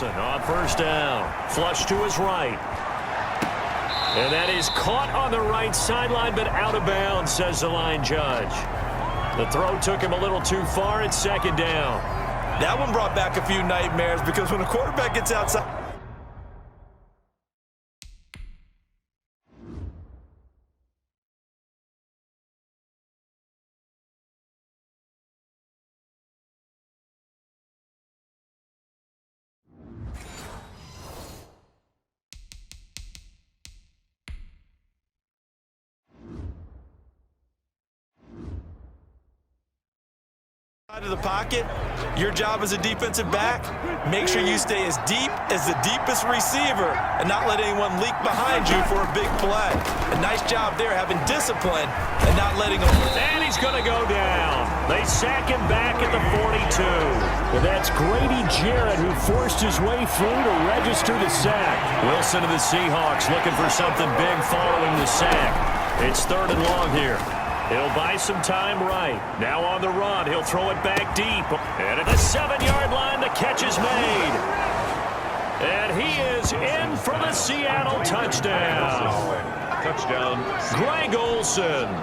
Wilson on first down. Flush to his right. And that is caught on the right sideline, but out of bounds, says the line judge. The throw took him a little too far. It's second down. That one brought back a few nightmares because when a quarterback gets outside. Out of the pocket, your job as a defensive back, make sure you stay as deep as the deepest receiver and not let anyone leak behind you for a big play. A nice job there having discipline and not letting them. And he's going to go down. They sack him back at the 42. Well, that's Grady Jarrett who forced his way through to register the sack. Wilson of the Seahawks looking for something big following the sack. It's third and long here. He'll buy some time right. Now on the run, he'll throw it back deep. And at the 7-yard line, the catch is made. And he is in for the Seattle touchdown. Touchdown. Greg Olsen,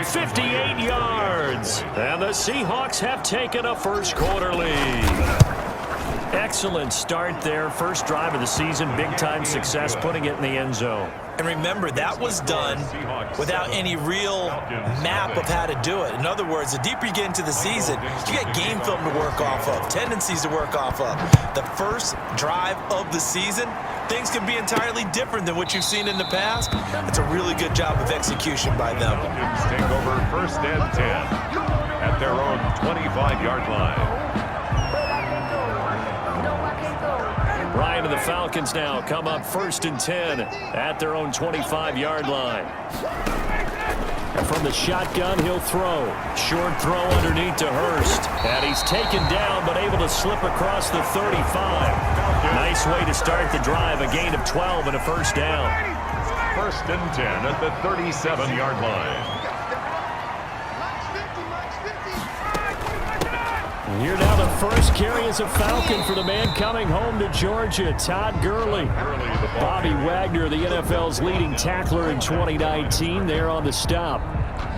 58 yards. And the Seahawks have taken a first-quarter lead. Excellent start there. First drive of the season. Big-time success putting it in the end zone. And remember, that was done without any real map of how to do it. In other words, the deeper you get into the season, you get game film to work off of, tendencies to work off of. The first drive of the season, things can be entirely different than what you've seen in the past. It's a really good job of execution by them. Falcons take over first and 10 at their own 25-yard line. Ryan and the Falcons now come up first and 10 at their own 25-yard line. And from the shotgun, he'll throw. Short throw underneath to Hurst. And he's taken down, but able to slip across the 35. Nice way to start the drive. A gain of 12 and a first down. First and 10 at the 37-yard line. Here now the first carry is a Falcon for the man coming home to Georgia, Todd Gurley. Bobby Wagner, the NFL's leading tackler in 2019, there on the stop.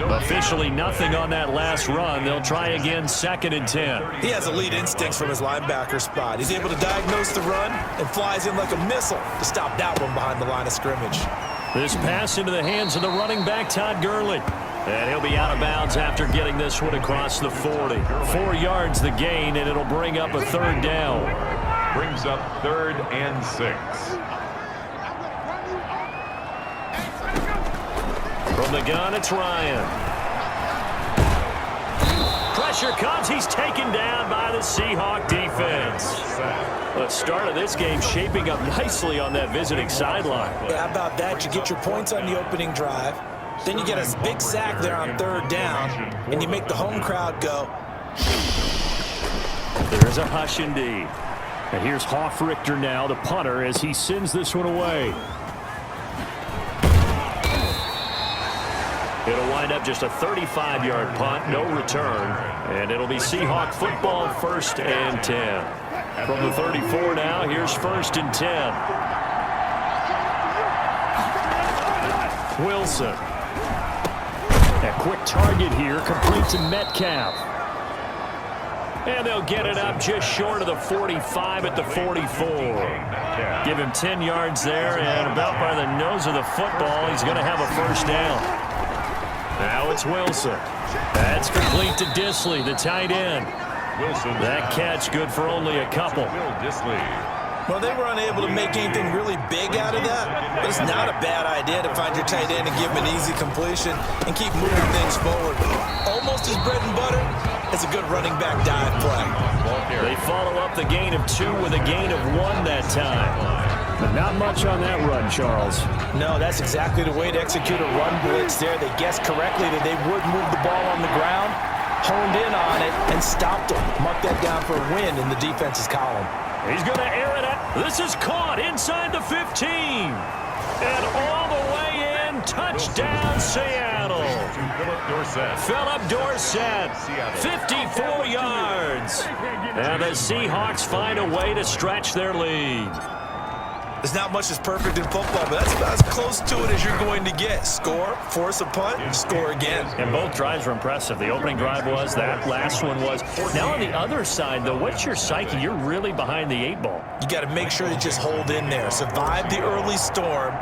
Officially nothing on that last run. They'll try again, second and 10. He has elite instincts from his linebacker spot. He's able to diagnose the run and flies in like a missile to stop that one behind the line of scrimmage. This pass into the hands of the running back, Todd Gurley. And he'll be out of bounds after getting this one across the 40. 4 yards the gain, and it'll bring up a third down. Brings up third and 6. From the gun, it's Ryan. Pressure comes. He's taken down by the Seahawk defense. The start of this game shaping up nicely on that visiting sideline. Yeah, how about that? You get your points on the opening drive. Then you get a big sack there on third down, and you make the home crowd go. There's a hush indeed. And here's Hoff-Richter now, the punter, as he sends this one away. It'll wind up just a 35-yard punt, no return. And it'll be Seahawk football, first and 10. From the 34 now, here's first and 10. Wilson. A quick target here, complete to Metcalf. And they'll get it up just short of the 45 at the 44. Give him 10 yards there, and about by the nose of the football, he's going to have a first down. Now it's Wilson. That's complete to Disley, the tight end. That catch good for only a couple. Well, they were unable to make anything really big out of that, but it's not a bad idea to find your tight end and give him an easy completion and keep moving things forward. Almost his bread and butter. It's a good running back dive play. They follow up the gain of 2 with a gain of 1 that time. But not much on that run, Charles. No, that's exactly the way to execute a run blitz there. They guessed correctly that they would move the ball on the ground, honed in on it, and stopped them. Mark that down for a win in the defense's column. He's going to air it out. This is caught inside the 15. And all the way in, touchdown Seattle. Philip Dorsett, 54 yards. And the Seahawks find a way to stretch their lead. There's not much that's perfect in football, but that's about as close to it as you're going to get. Score, force a punt, score again. And both drives were impressive. The opening drive was, that last one was. Now on the other side, though, what's your psyche? You're really behind the 8 ball. You got to make sure you just hold in there. Survive the early storm,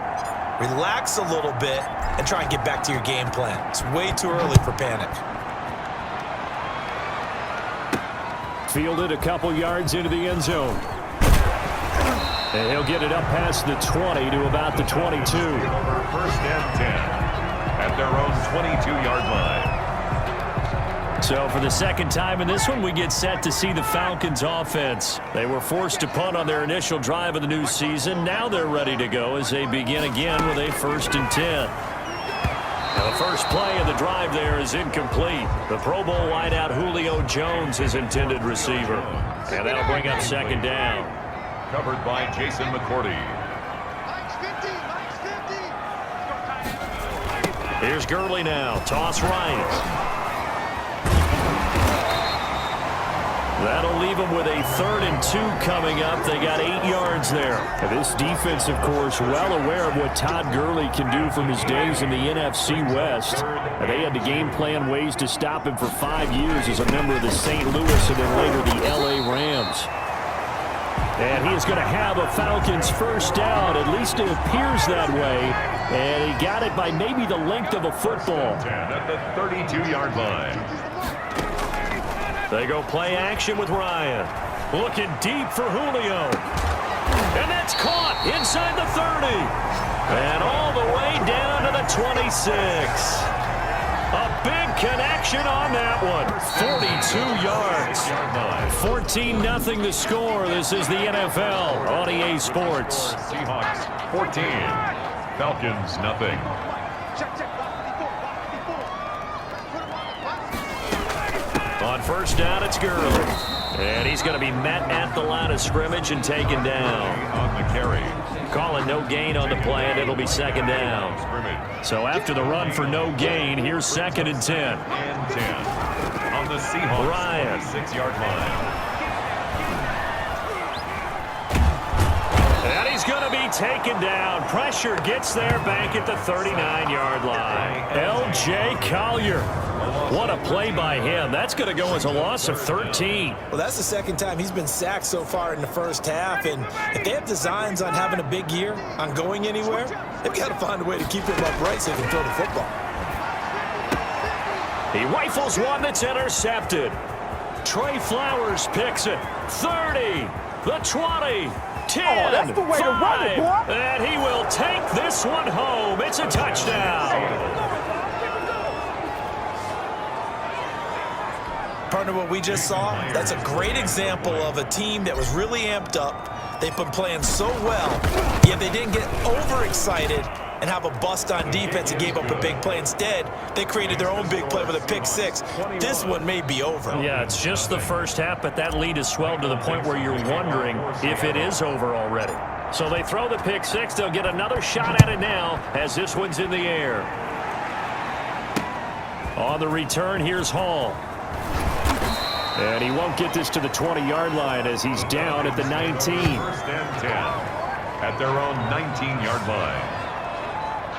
relax a little bit, and try and get back to your game plan. It's way too early for panic. Fielded a couple yards into the end zone. And he'll get it up past the 20 to about the 22. First and 10 at their own 22-yard line. So for the second time in this one, we get set to see the Falcons offense. They were forced to punt on their initial drive of the new season. Now they're ready to go as they begin again with a 1st and 10. Now the first play of the drive there is incomplete. The Pro Bowl wideout Julio Jones is intended receiver. And that'll bring up 2nd down. Covered by Jason McCourty. Here's Gurley now. Toss right. That'll leave them with a 3rd and 2 coming up. They got 8 yards there. And this defense, of course, well aware of what Todd Gurley can do from his days in the NFC West. And they had to game plan ways to stop him for 5 years as a member of the St. Louis and then later the L.A. Rams. And he is going to have a Falcons first down. At least it appears that way. And he got it by maybe the length of a football. At the 32-yard line. They go play action with Ryan. Looking deep for Julio. And that's caught inside the 30. And all the way down to the 26. A big connection on that one. 42 yards. 14-0 the score. This is the NFL on EA Sports. Seahawks 14. Falcons nothing. On first down, it's Gurley. And he's going to be met at the line of scrimmage and taken down. On the carry. Calling no gain on the play, and it'll be 2nd down. So after the run for no gain, here's 2nd and 10. And 10 on the Seahawks Ryan. 6-yard line. And he's going to be taken down. Pressure gets there back at the 39-yard line. L.J. Collier. What a play by him. That's going to go as a loss of 13. Well, that's the 2nd time he's been sacked so far in the first half. And if they have designs on having a big year, on going anywhere, they've got to find a way to keep him upright so they can throw the football. He rifles one that's intercepted. Trey Flowers picks it. 30, the 20, 10, that's the way 5, to run it, boy. and he will take this one home. It's a touchdown. Partner, what we just saw, that's a great example of a team that was really amped up. They've been playing so well, yet they didn't get overexcited and have a bust on defense and gave up a big play. Instead, they created their own big play with a pick 6. This one may be over. Yeah, it's just the first half, but that lead has swelled to the point where you're wondering if it is over already. So they throw the pick 6. They'll get another shot at it now as this one's in the air. On the return, here's Hall. And he won't get this to the 20-yard line as he's down at the 19. 1st and 10 at their own 19-yard line.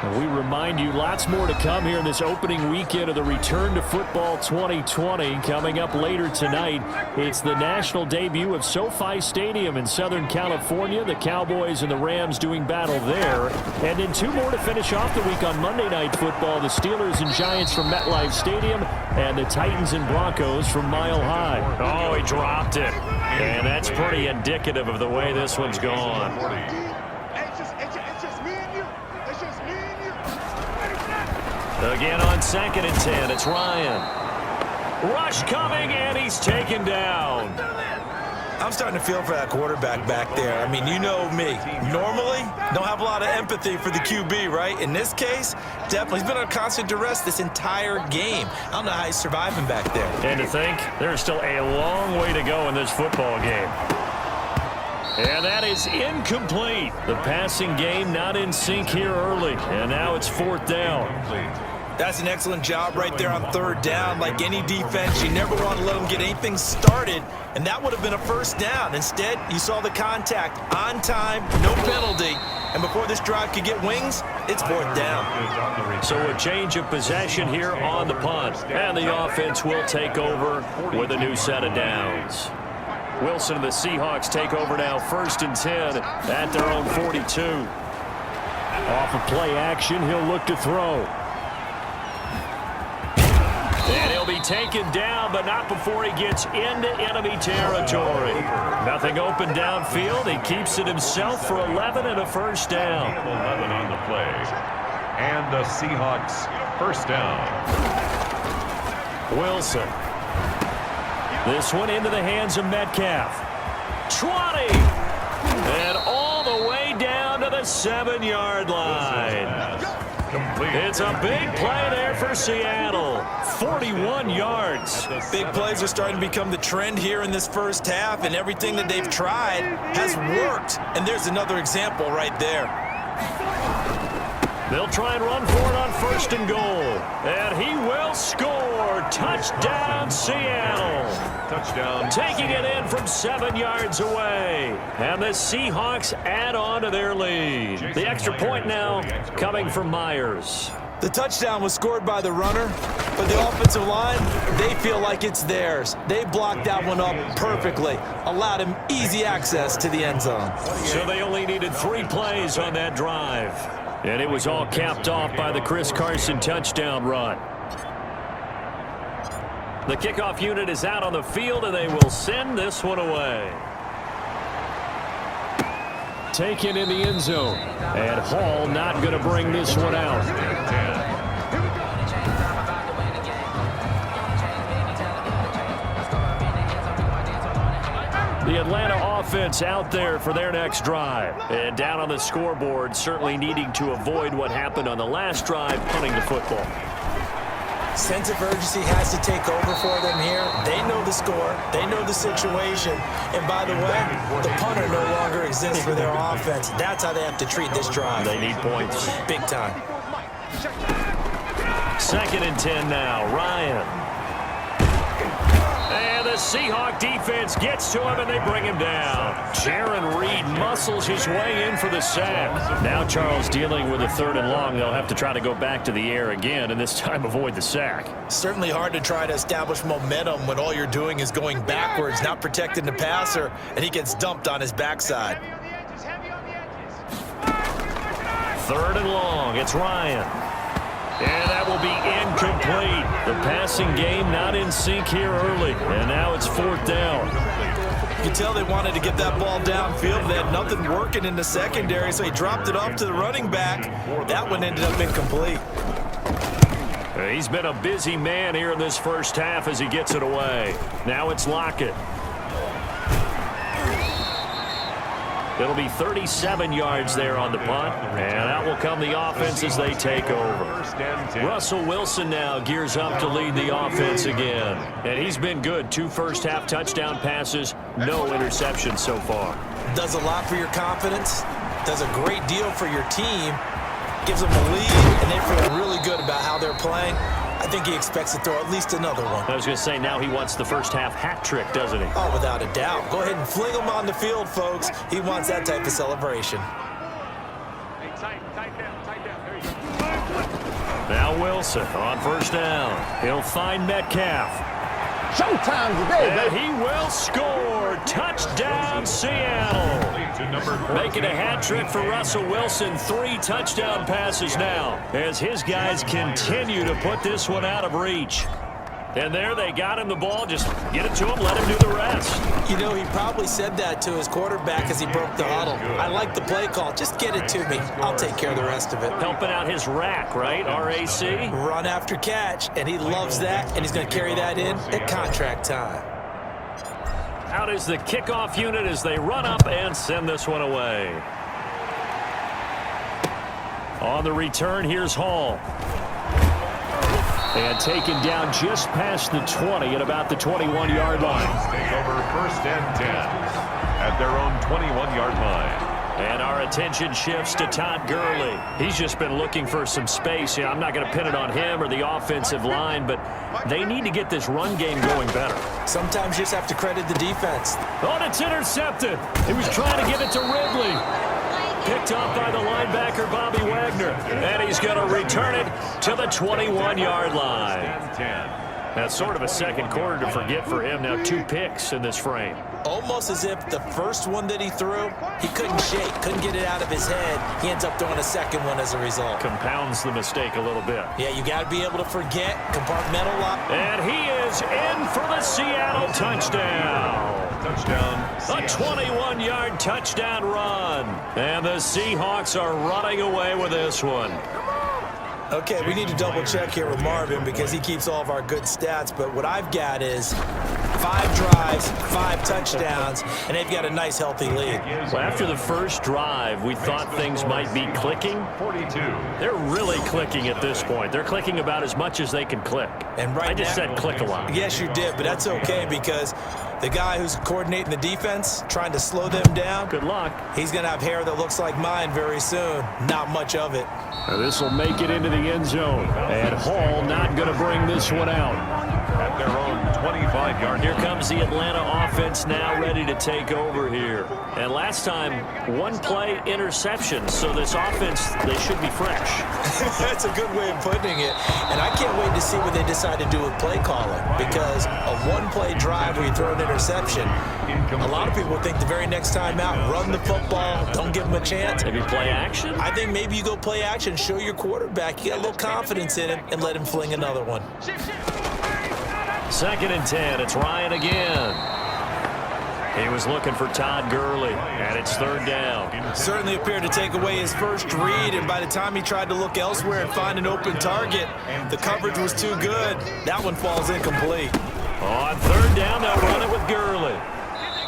And we remind you, lots more to come here in this opening weekend of the Return to Football 2020. Coming up later tonight, it's the national debut of SoFi Stadium in Southern California. The Cowboys and the Rams doing battle there. And then 2 more to finish off the week on Monday Night Football. The Steelers and Giants from MetLife Stadium and the Titans and Broncos from Mile High. Oh, he dropped it. And that's pretty indicative of the way this one's gone. Again on 2nd and 10, it's Ryan. Rush coming, and he's taken down. I'm starting to feel for that quarterback back there. I mean, you know me. Normally, don't have a lot of empathy for the QB, right? In this case, definitely. He's been on constant duress this entire game. I don't know how he's surviving back there. And to think, there's still a long way to go in this football game. And that is incomplete. The passing game not in sync here early. And now it's 4th down. That's an excellent job right there on third down. Like any defense, you never want to let them get anything started, and that would have been a first down. Instead, you saw the contact on time, no penalty, and before this drive could get wings, it's fourth down. So a change of possession here on the punt, and the offense will take over with a new set of downs. Wilson and the Seahawks take over now, 1st and 10 at their own 42. Off of play action, he'll look to throw. And he'll be taken down, but not before he gets into enemy territory. Nothing open downfield. He keeps it himself for 11 and a first down. 11 on the play. And the Seahawks first down. Wilson. This one into the hands of Metcalf. 20. And all the way down to the 7-yard line. It's a big play there for Seattle. 41 yards. Big plays are starting to become the trend here in this first half, and everything that they've tried has worked. And there's another example right there. They'll try and run for it on 1st and goal. And he will score. Touchdown, Seattle. Touchdown. Taking it in from 7 yards away. And the Seahawks add on to their lead. The extra point now coming from Myers. The touchdown was scored by the runner, but the offensive line, they feel like it's theirs. They blocked that one up perfectly, allowed him easy access to the end zone. So they only needed 3 plays on that drive. And it was all capped off by the Chris Carson touchdown run. The kickoff unit is out on the field, and they will send this one away. Taken in the end zone. And Hall not going to bring this one out. The Atlanta offense out there for their next drive. And down on the scoreboard, certainly needing to avoid what happened on the last drive, punting the football. Sense of urgency has to take over for them here. They know the score. They know the situation. And by the way, the punter no longer exists for their offense. That's how they have to treat this drive. They need points. Big time. 2nd and 10 now. Ryan. And the Seahawk defense gets to him, and they bring him down. Jaron Reed muscles his way in for the sack. Now Charles dealing with a 3rd and long. They'll have to try to go back to the air again, and this time avoid the sack. Certainly hard to try to establish momentum when all you're doing is going backwards, not protecting the passer, and he gets dumped on his backside. 3rd and long. It's Ryan. And that will be incomplete. The passing game not in sync here early. And now it's 4th down. You can tell they wanted to get that ball downfield. They had nothing working in the secondary, so he dropped it off to the running back. That one ended up incomplete. He's been a busy man here in this first half as he gets it away. Now it's Lockett. It'll be 37 yards there on the punt, and out will come the offense as they take over. Russell Wilson now gears up to lead the offense again, and he's been good. 2 first-half touchdown passes, no interceptions so far. Does a lot for your confidence, does a great deal for your team, gives them a lead, and they feel really good about how they're playing. I think he expects to throw at least another one. I was going to say, now he wants the first-half hat trick, doesn't he? Oh, without a doubt. Go ahead and fling him on the field, folks. He wants that type of celebration. Now Wilson on 1st down. He'll find Metcalf. Showtime today, and he will score. Touchdown, Seattle. Making a hat trick for Russell Wilson. 3 touchdown passes now as his guys continue to put this one out of reach. And there they got him the ball. Just get it to him, let him do the rest. You know, he probably said that to his quarterback as he broke the huddle. I like the play call. Just get it to me. I'll take care of the rest of it. Helping out his rack, right? RAC? Run after catch, and he loves that, and he's going to carry that in at contract time. Out is the kickoff unit as they run up and send this one away. On the return, here's Hall. And taken down just past the 20 at about the 21-yard line. Take over 1st and 10 at their own 21-yard line. And our attention shifts to Todd Gurley. He's just been looking for some space. I'm not going to pin it on him or the offensive line, but they need to get this run game going better. Sometimes you just have to credit the defense. Oh, and it's intercepted. He was trying to give it to Ridley. Picked up by the linebacker, Bobby Wagner. And he's going to return it to the 21-yard line. That's sort of a second quarter to forget for him. Now 2 picks in this frame. Almost as if the first one that he threw, he couldn't shake, couldn't get it out of his head. He ends up throwing a second one as a result. Compounds the mistake a little bit. Yeah, you got to be able to forget, compartmentalize. And he is in for the Seattle touchdown. Touchdown. A 21-yard touchdown run. And the Seahawks are running away with this one. Okay, we need to double-check here with Marvin because he keeps all of our good stats. But what I've got is 5 drives, 5 touchdowns, and they've got a nice, healthy lead. Well, after the first drive, we thought things might be clicking. 42. They're really clicking at this point. They're clicking about as much as they can click. And right I just now, said click a lot. Yes, you did, but that's okay because the guy who's coordinating the defense, trying to slow them down, Good luck. he's going to have hair that looks like mine very soon. Not much of it. Now this will make it into the end zone. And Hall not going to bring this one out. At their own 25-yard. Here comes the Atlanta offense now ready to take over here. And last time, 1-play interception. So this offense, they should be fresh. That's a good way of putting it. And I can't wait to see what they decide to do with play calling. Because a 1-play drive where you throw an interception, a lot of people think the very next time out, run the football, don't give them a chance. Maybe play action? I think maybe you go play action, show your quarterback you got a little confidence in him, and let him fling another one. 2nd and 10. It's Ryan again. He was looking for Todd Gurley, and it's 3rd down. Certainly appeared to take away his first read, and by the time he tried to look elsewhere and find an open target, the coverage was too good. That one falls incomplete. On 3rd down, they'll run it with Gurley.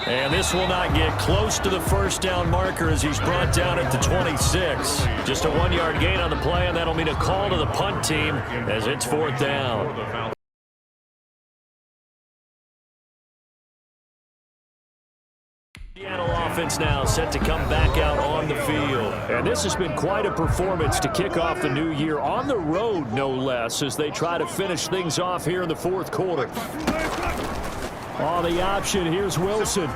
And this will not get close to the first down marker as he's brought down at the 26. Just a 1-yard gain on the play, and that'll mean a call to the punt team as it's 4th down. Seattle offense now set to come back out on the field. And this has been quite a performance to kick off the new year on the road, no less, as they try to finish things off here in the 4th quarter. On the option, here's Wilson.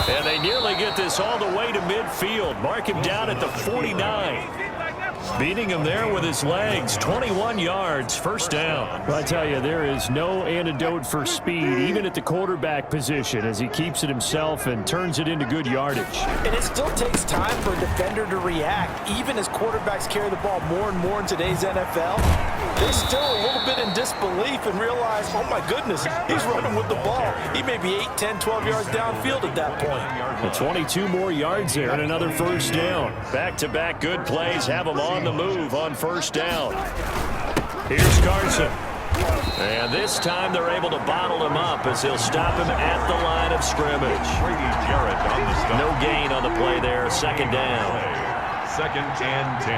And they nearly get this all the way to midfield. Mark him down at the 49. Beating him there with his legs. 21 yards, 1st down. Well, I tell you, there is no antidote for speed, even at the quarterback position, as he keeps it himself and turns it into good yardage. And it still takes time for a defender to react. Even as quarterbacks carry the ball more and more in today's NFL, they're still a little bit in disbelief and realize, oh my goodness, he's running with the ball. He may be 8, 10, 12 yards downfield at that point. Well, 22 more yards there and another 1st down. Back-to-back good plays have them on the move on 1st down. Here's Carson. And this time they're able to bottle him up as he'll stop him at the line of scrimmage. No gain on the play there. 2nd down. 2nd and 10.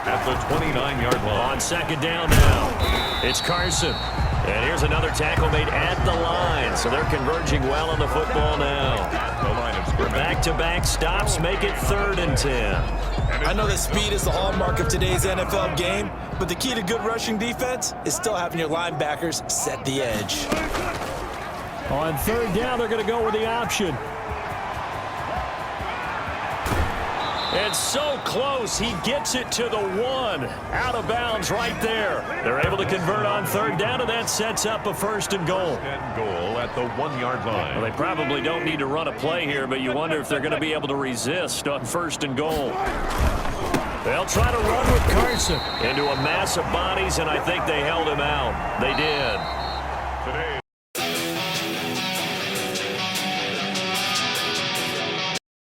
At the 29-yard line. On 2nd down now, it's Carson. And here's another tackle made at the line. So they're converging well on the football now. The line of scrimmage. Back-to-back stops make it 3rd and 10. I know that speed is the hallmark of today's NFL game, but the key to good rushing defense is still having your linebackers set the edge. On 3rd down, they're going to go with the option. And so close, he gets it to the 1. Out of bounds right there. They're able to convert on 3rd down, and that sets up a 1st and goal. And goal at the 1-yard line. Well, they probably don't need to run a play here, but you wonder if they're going to be able to resist on 1st and goal. They'll try to run with Carson into a mass of bodies, and I think they held him out. They did. Today's